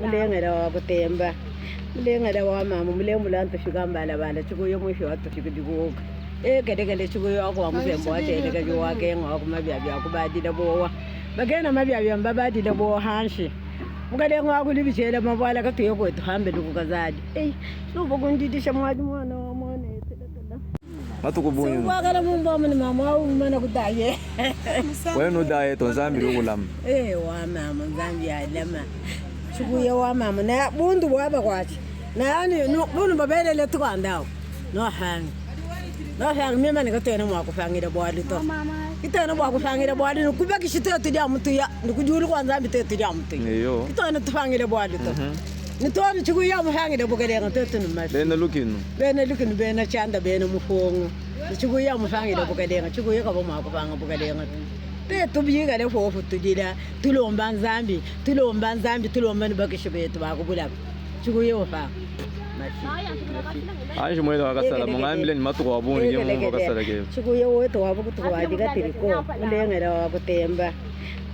mulengela wa kutemba mulengela wa mama mulembula ntofika mbala chikuyo mwisho watofika dikuoka kedekele chikuyo wako wa muzembo wateleka jiwake ngako mabyabya kubadila bowa bagena mabyabya mbabadila bowa hanshi mukale ngako libijela mabwala katuyo kwetu hambe lukukazadi nubo kundidisha mwaji mwana wa mwana matukubunyu wakala mumba mani mama au mana kudaye wewe no daye to zambi lukulam wa mama zambi alama chikuyo wa mama na bundu waba kwachi na yani bunu babelele tukandao no hang mema nikatena mwakufangira bwali to kitana mwakufangira bwali nokubaki shiteto dia mtu ya nikujulu kwanza mbiteto dia mtu iyo kitana tufangira bwali to nitoni chikuyo mufangira bugelenga teto numashi bene lukinu bene chanda bene mufongo chikuyo mufangira bugelenga chikuyo kabo mwakufanga bugelenga teto biga le fofu tudira tulomba nzambi tulomba nibakishibetu bakubula chikuyo fa Anji mwele wakasala mungambile ni matu kwa bungi ngiyo mungu wakasala keo chikuyo wetu wabu kutuwadiga tiriko mulengela wa kutemba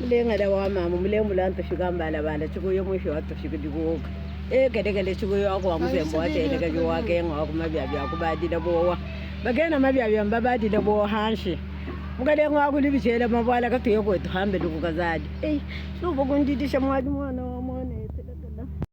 mulengela wa mama mulembula ntofika mbala chikuyo mwisho watofika dikuoka kedekele chikuyo wako wa muzembo wateleka jiwake ngako mabyabya kubadila bowa bagena mabyabya mbabadila bowa hanshi mukale ngako libijela mabwala katuyo kwetu hambe lukukazadi nubo kundidisha mwaji mwana wa